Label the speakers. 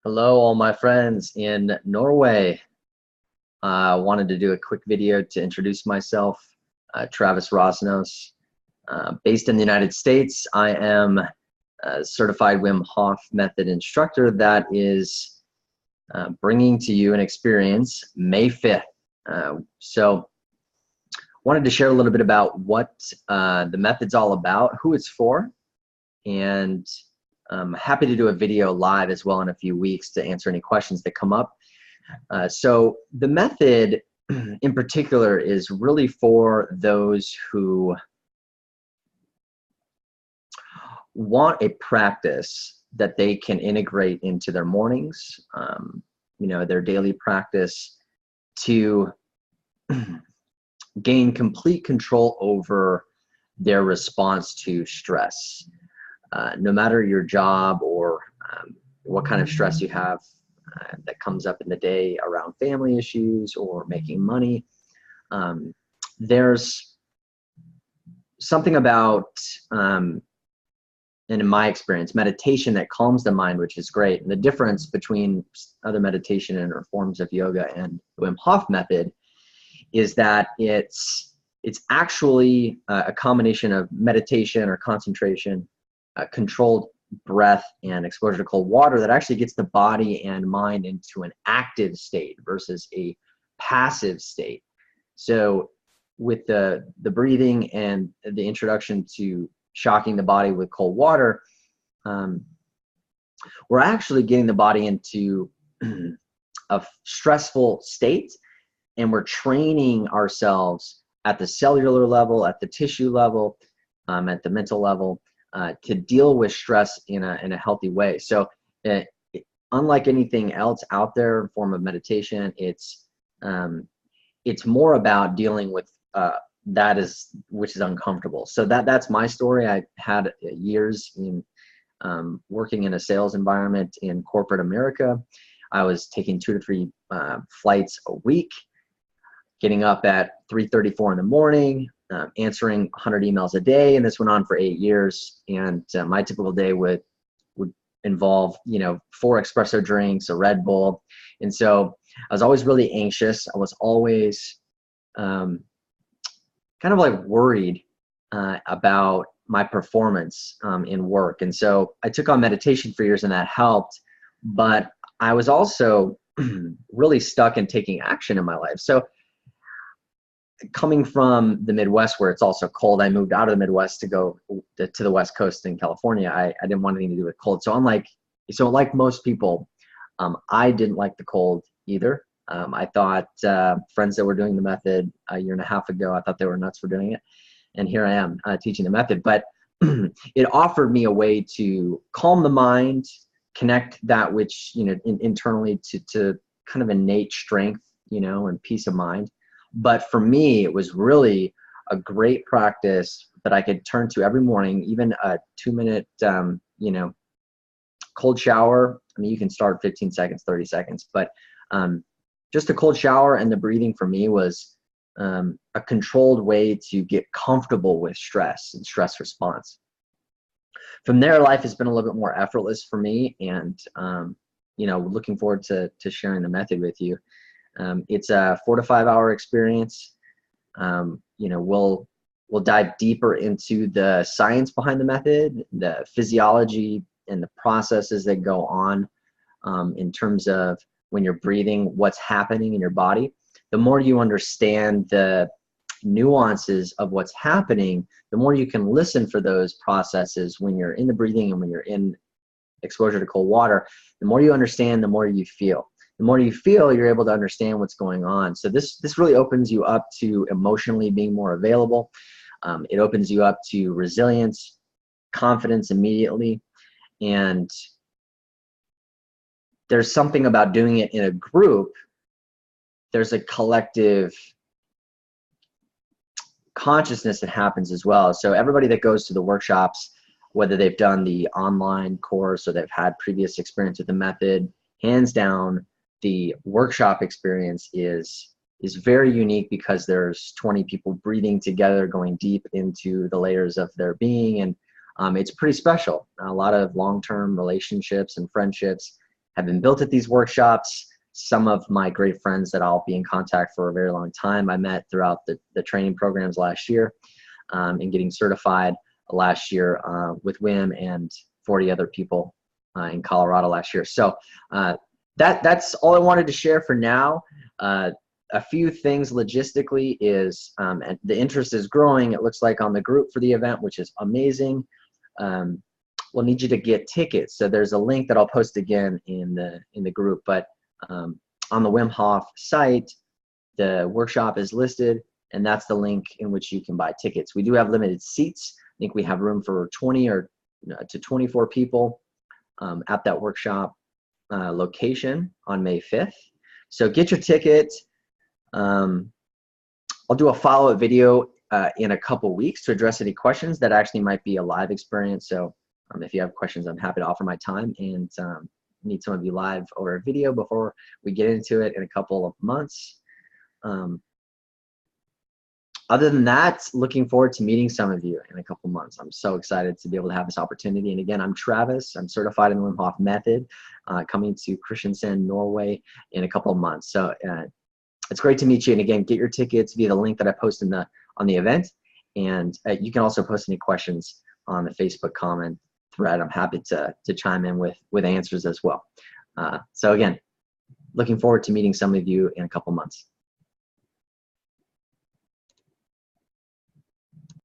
Speaker 1: Hello, all my friends in Norway. I wanted to do a quick video to introduce myself. Travis Roznos, based in the United States. I am a certified Wim Hof method instructor that is bringing to you an experience May 5th. So wanted to share a little bit about what the method's all about, who it's for, and I'm happy to do a video live as well in a few weeks to answer any questions that come up. So the method in particular is really for those who want a practice that they can integrate into their mornings, their daily practice, to gain complete control over their response to stress. No matter your job or what kind of stress you have that comes up in the day around family issues or making money, there's something about, and in my experience, meditation that calms the mind, which is great. And the difference between other meditation and or forms of yoga and the Wim Hof method is that it's actually a combination of meditation or concentration, controlled breath, and exposure to cold water that actually gets the body and mind into an active state versus a passive state. So with the breathing and the introduction to shocking the body with cold water, we're actually getting the body into a stressful state, and we're training ourselves at the cellular level, at the tissue level, at the mental level, to deal with stress in a healthy way. So unlike anything else out there in form of meditation, it's more about dealing with which is uncomfortable. So that's my story. I had years in working in a sales environment in corporate America. I was taking 2 to 3 flights a week, getting up at 3:34 in the morning, answering 100 emails a day, and this went on for 8 years. And my typical day would involve 4 espresso drinks, a Red Bull, and so I was always really anxious. I was always kind of like worried about my performance in work, and so I took on meditation for years, and that helped. But I was also really stuck in taking action in my life. So coming from the Midwest, where it's also cold, I moved out of the Midwest to go to the West Coast in California. I didn't want anything to do with cold. So like most people, I didn't like the cold either. I thought friends that were doing the method a year and a half ago, I thought they were nuts for doing it. And here I am teaching the method. But it offered me a way to calm the mind, connect that which, internally to kind of innate strength, and peace of mind. But for me, it was really a great practice that I could turn to every morning, even a 2-minute, cold shower. I mean, you can start 15 seconds, 30 seconds, but just a cold shower and the breathing for me was a controlled way to get comfortable with stress and stress response. From there, life has been a little bit more effortless for me, and looking forward to sharing the method with you. It's a 4 to 5 hour experience. We'll dive deeper into the science behind the method, the physiology and the processes that go on in terms of when you're breathing, what's happening in your body. The more you understand the nuances of what's happening, the more you can listen for those processes when you're in the breathing and when you're in exposure to cold water. The more you understand, the more you feel. The more you feel, you're able to understand what's going on. So this really opens you up to emotionally being more available. It opens you up to resilience, confidence immediately. And there's something about doing it in a group. There's a collective consciousness that happens as well. So everybody that goes to the workshops, whether they've done the online course or they've had previous experience with the method, hands down, the workshop experience is very unique because there's 20 people breathing together, going deep into the layers of their being, and it's pretty special. A lot of long-term relationships and friendships have been built at these workshops. Some of my great friends that I'll be in contact for a very long time I met throughout the training programs last year, and getting certified last year with WHM and 40 other people in Colorado last year. So that's all I wanted to share for now. A few things logistically is and the interest is growing, it looks like, on the group for the event, which is amazing. We'll need you to get tickets. So there's a link that I'll post again in the group, but on the Wim Hof site, the workshop is listed, and that's the link in which you can buy tickets. We do have limited seats. I think we have room for 20 or to 24 people at that workshop location on May 5th. So get your ticket. I'll do a follow-up video in a couple weeks to address any questions. That actually might be a live experience. So if you have questions, I'm happy to offer my time and meet some of you live or a video before we get into it in a couple of months. Other than that, looking forward to meeting some of you in a couple months. I'm so excited to be able to have this opportunity. And again, I'm Travis. I'm certified in the Wim Hof method, coming to Kristiansand, Norway in a couple of months. So it's great to meet you. And again, get your tickets via the link that I post on the event. And you can also post any questions on the Facebook comment thread. I'm happy to chime in with answers as well. So again, looking forward to meeting some of you in a couple months.